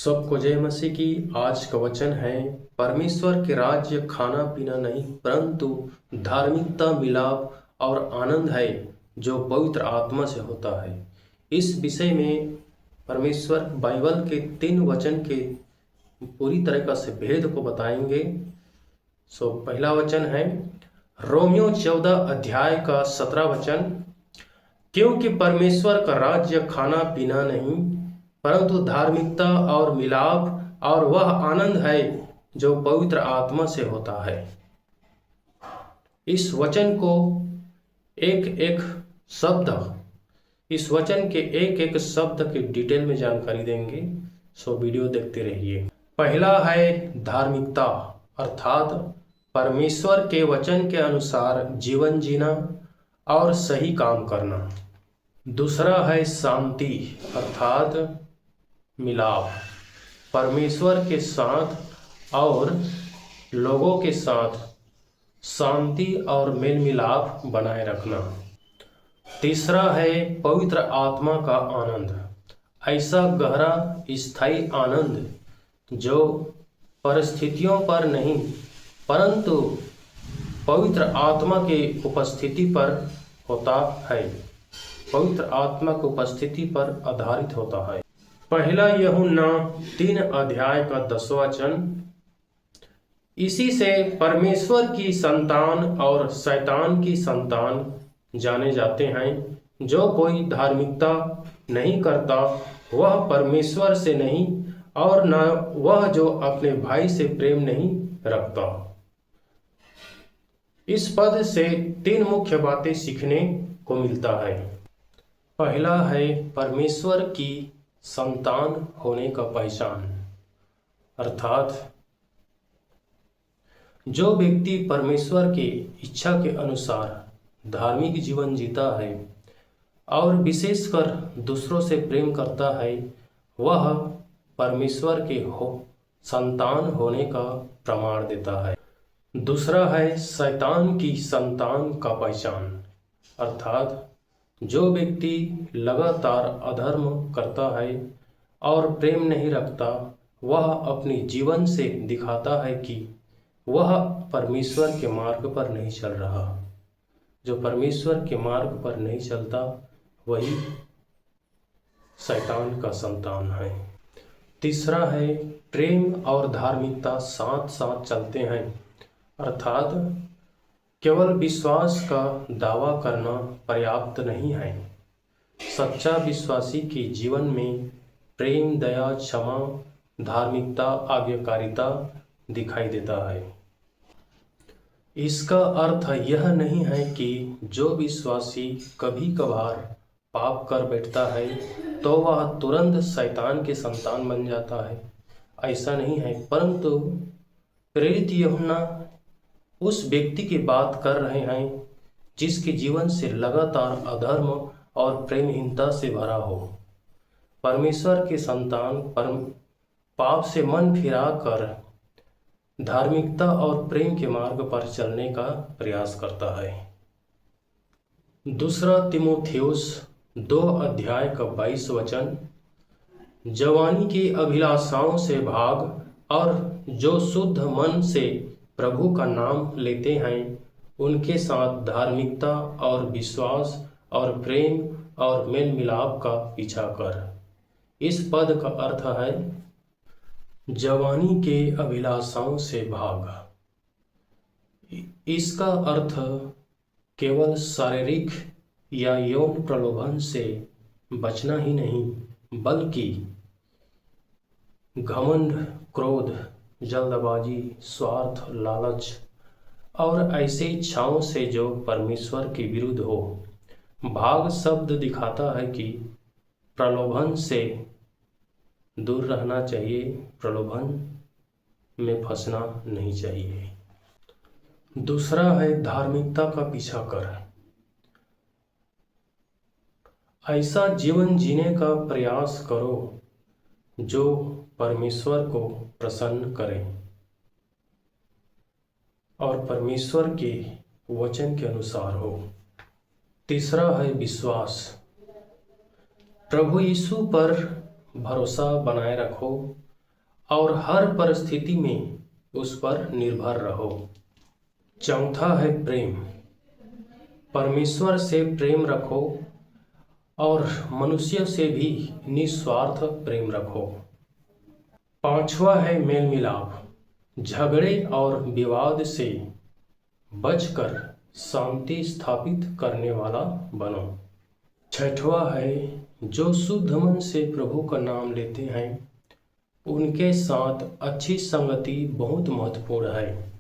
सबको जय मसीह की। आज का वचन है, परमेश्वर के राज्य खाना पीना नहीं परंतु धार्मिकता, मिलाप और आनंद है जो पवित्र आत्मा से होता है। इस विषय में परमेश्वर बाइबल के 3 वचन के पूरी तरीका से भेद को बताएंगे। पहला वचन है रोमियो 14 अध्याय का 17 वचन, क्योंकि परमेश्वर का राज्य खाना पीना नहीं परंतु धार्मिकता और मिलाप और वह आनंद है जो पवित्र आत्मा से होता है। इस वचन को एक एक शब्द, इस वचन के एक एक शब्द की डिटेल में जानकारी देंगे। वीडियो देखते रहिए। पहला है धार्मिकता, अर्थात परमेश्वर के वचन के अनुसार जीवन जीना और सही काम करना। दूसरा है शांति, अर्थात मिलाप, परमेश्वर के साथ और लोगों के साथ शांति और मेल मिलाप बनाए रखना। तीसरा है पवित्र आत्मा का आनंद, ऐसा गहरा स्थायी आनंद जो परिस्थितियों पर नहीं परंतु पवित्र आत्मा की उपस्थिति पर होता है, पवित्र आत्मा की उपस्थिति पर आधारित होता है। पहला यूहन्ना 3 अध्याय का 10वां वचन, इसी से परमेश्वर की संतान और शैतान की संतान जाने जाते हैं, जो कोई धार्मिकता नहीं करता वह परमेश्वर से नहीं और न वह जो अपने भाई से प्रेम नहीं रखता। इस पद से 3 मुख्य बातें सीखने को मिलता है। पहला है परमेश्वर की संतान होने का पहचान, अर्थात जो व्यक्ति परमेश्वर की इच्छा के अनुसार धार्मिक जीवन जीता है और विशेषकर दूसरों से प्रेम करता है, वह परमेश्वर के संतान होने का प्रमाण देता है। दूसरा है शैतान की संतान का पहचान, अर्थात जो व्यक्ति लगातार अधर्म करता है और प्रेम नहीं रखता, वह अपने जीवन से दिखाता है कि वह परमेश्वर के मार्ग पर नहीं चल रहा। जो परमेश्वर के मार्ग पर नहीं चलता वही शैतान का संतान है। तीसरा है प्रेम और धार्मिकता साथ साथ चलते हैं, अर्थात केवल विश्वास का दावा करना पर्याप्त नहीं है। सच्चा विश्वासी के जीवन में प्रेम, दया, क्षमा, धार्मिकता, आज्ञाकारिता दिखाई देता है। इसका अर्थ यह नहीं है कि जो विश्वासी कभी कभार पाप कर बैठता है तो वह तुरंत शैतान के संतान बन जाता है, ऐसा नहीं है। परंतु प्रेरित यूहन्ना उस व्यक्ति की बात कर रहे हैं जिसके जीवन से लगातार अधर्म और प्रेमहीनता से भरा हो। परमेश्वर के संतान पाप से मन फिरा कर धार्मिकता और प्रेम के मार्ग पर चलने का प्रयास करता है। दूसरा तीमुथियुस 2 अध्याय का 22 वचन, जवानी की अभिलाषाओं से भाग और जो शुद्ध मन से प्रभु का नाम लेते हैं उनके साथ धार्मिकता और विश्वास और प्रेम और मेल मिलाप का पीछा कर। इस पद का अर्थ है जवानी के अभिलाषाओं से भाग। इसका अर्थ केवल शारीरिक या यौन प्रलोभन से बचना ही नहीं बल्कि घमंड, क्रोध, जल्दबाजी, स्वार्थ, लालच और ऐसे इच्छाओं से जो परमेश्वर के विरुद्ध हो। भाग शब्द दिखाता है कि प्रलोभन से दूर रहना चाहिए, प्रलोभन में फंसना नहीं चाहिए। दूसरा है धार्मिकता का पीछा कर, ऐसा जीवन जीने का प्रयास करो जो परमेश्वर को प्रसन्न करें और परमेश्वर के वचन के अनुसार हो। तीसरा है विश्वास, प्रभु यीशु पर भरोसा बनाए रखो और हर परिस्थिति में उस पर निर्भर रहो। चौथा है प्रेम। परमेश्वर से प्रेम रखो और मनुष्य से भी निस्वार्थ प्रेम रखो। पांचवा है मेल मिलाप। झगड़े और विवाद से बचकर शांति स्थापित करने वाला बनो। छठवा है जो शुद्ध मन से प्रभु का नाम लेते हैं उनके साथ अच्छी संगति बहुत महत्वपूर्ण है।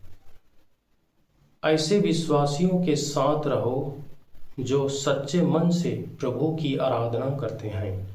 ऐसे विश्वासियों के साथ रहो जो सच्चे मन से प्रभु की आराधना करते हैं।